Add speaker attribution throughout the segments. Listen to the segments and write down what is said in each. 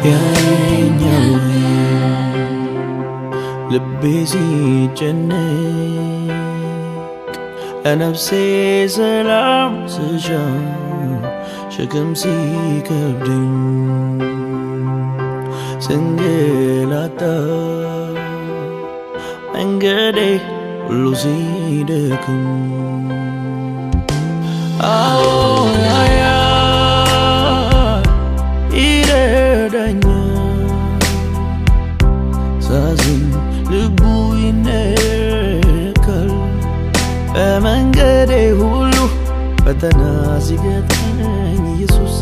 Speaker 1: ያየኛል ልቤ ሲጨነቅ ነፍሴ ሰላም ስሻ ሸክም ሲከብደኝ ስንገላታ መንገዴ ሁሉ ሲደክም አዎ ያያል ይረዳኛል ሳዝን ልቡ ይነካል በመንገዴ ሁሉ ፈተና ሲገጥመኝ ኢየሱስ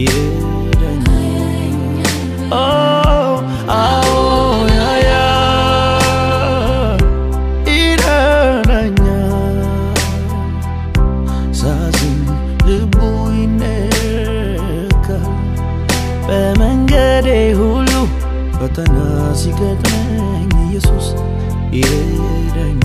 Speaker 1: ይረዳኛል አዎ ያያል ይረዳኛል ሳዝን ልቡ ይነካል በመንገዴ ሁሉ ፈተና ሲገጥመኝ ኢየሱስ ይረዳኛል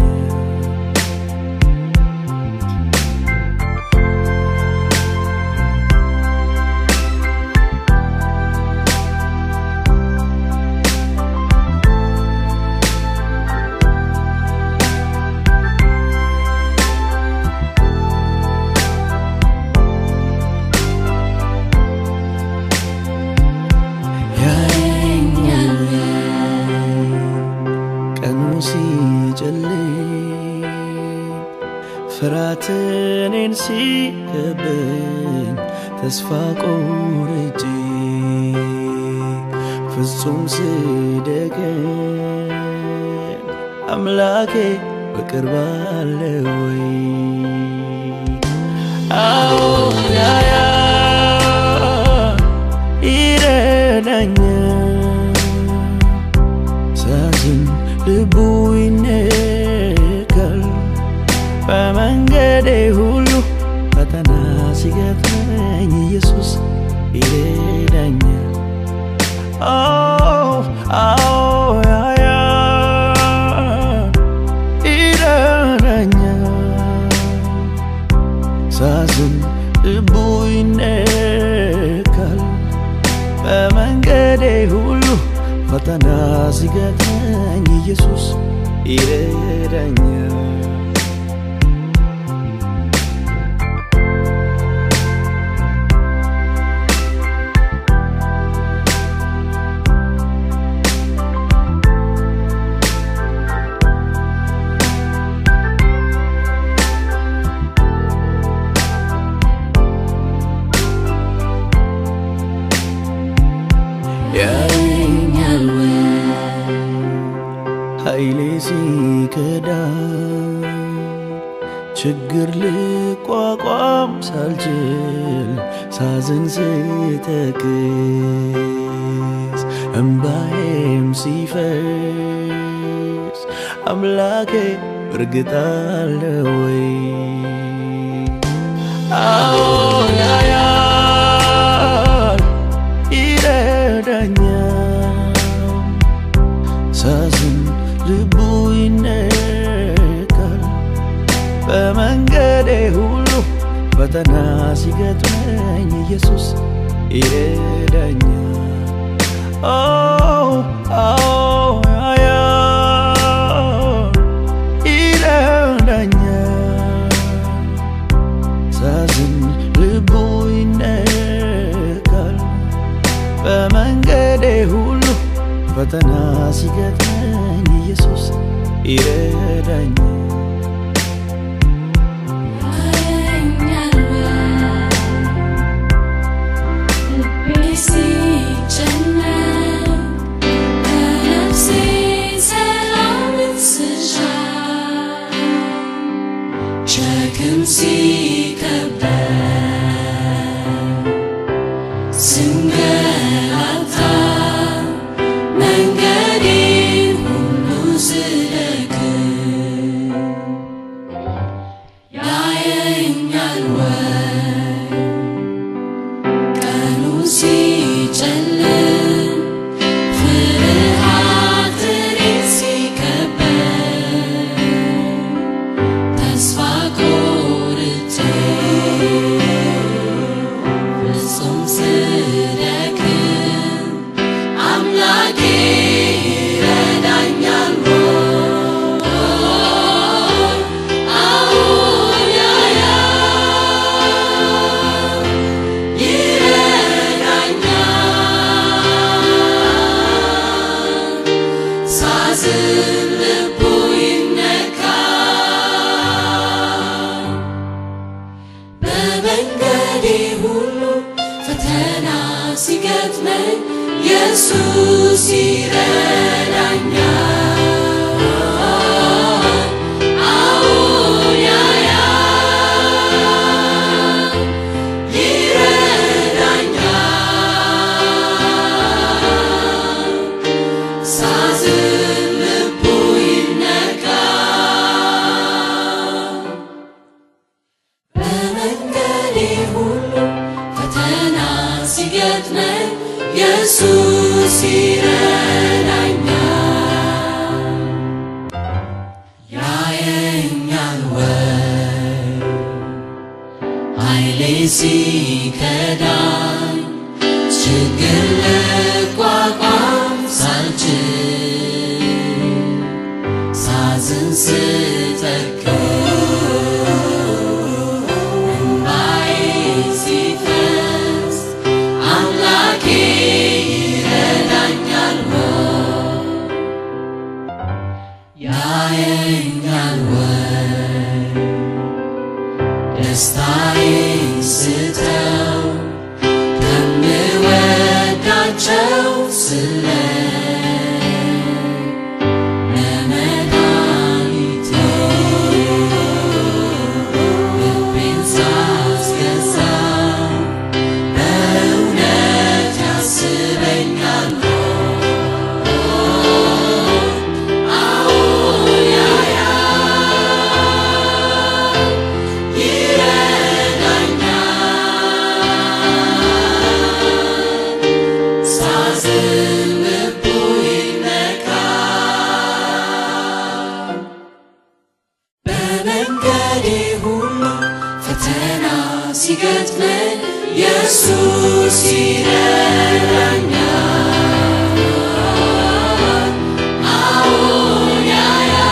Speaker 1: ፍርሃት እኔን ሲከበኝ ተስፋ ቆርጬ ፍጹም ስደክም አምላኬ በቅርብ አለ ወይ አዎ ያያል ይረዳኛል ሳዝን ልቡ ይነካል በመንገዴ ሁሉ ፈተና ሲገጥመኝ ኢየሱስ ይረዳኛል አዎ ያያል ይረዳኛል ሳዝን ልቡ ይነካል በመንገዴ ሁሉ ፈተና ሲገጥመኝ ኢየሱስ ይረዳኛል ያየኛል ኃይሌ ሲከዳኝ ችግር ልቋቋም ሳልችል ሳዝን ስተክዝ እምባዬም ሲፈስ አምላኬ በእርግጥ አለ ወይ አዎ ያያል ይረዳኛል ሳዝን ልቡ ይነካል በመንገዴ ሁሉ ፈተና ሲገጥመኝ ኢየሱስ ይረዳኛል አዎ ያያል ይረዳኛል ሳዝን ልቡ ይነካል በመንገዴ ሁሉ ፈተና ሲገጥመኝ ኢየሱስ ይረዳኛል
Speaker 2: ሸክም ሲከበድ ስንገላታ መንገዴን ሁሉ ስደክም ያየኛል ወይ ቀኑ ሲጨልም ፍርሃት እኔን ሲከበድ ተስፋ ቆርጬ ፍጹም ስደክም ሲገጥመኝ ኢየሱስ ይረዳኛል። አዎን ያያል ይረዳኛል። ሳዝን ልቡ ይነካል። በመንገዴ ሁሉ ፈተና ሲገጥመኝ ኢየሱስ ይረዳኛል። ያየኛል ወይ ኃይሌ ሲከዳኝ ችግር ልቋቋም ሳልችል ሳዝን ስጠግብ እንባዬ ሲፈስ አምላኬ ይረዳኛል ወይ ያየኛል ወይ ደስታዬን ስተው ከምወዳቸው ስለይ ለመድኃኒቴ ልቤን ሳስገዛው በእውነት ያስበኛል። አዎን ያያል ይረዳኛል። ሳዝን ልቡ ይነካል። በመንገዴ ሁሉ ፈተና ሲገጥመኝ ኢየሱስ ይረዳኛል። አዎን ያያል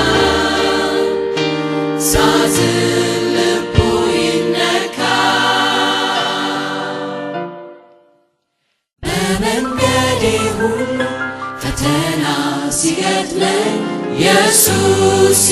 Speaker 2: ይረዳኛል። ሳዝን ልቡ ይነካል። በመንገዴ ሁሉ ፈተና ሲገጥመኝ ኢየሱስ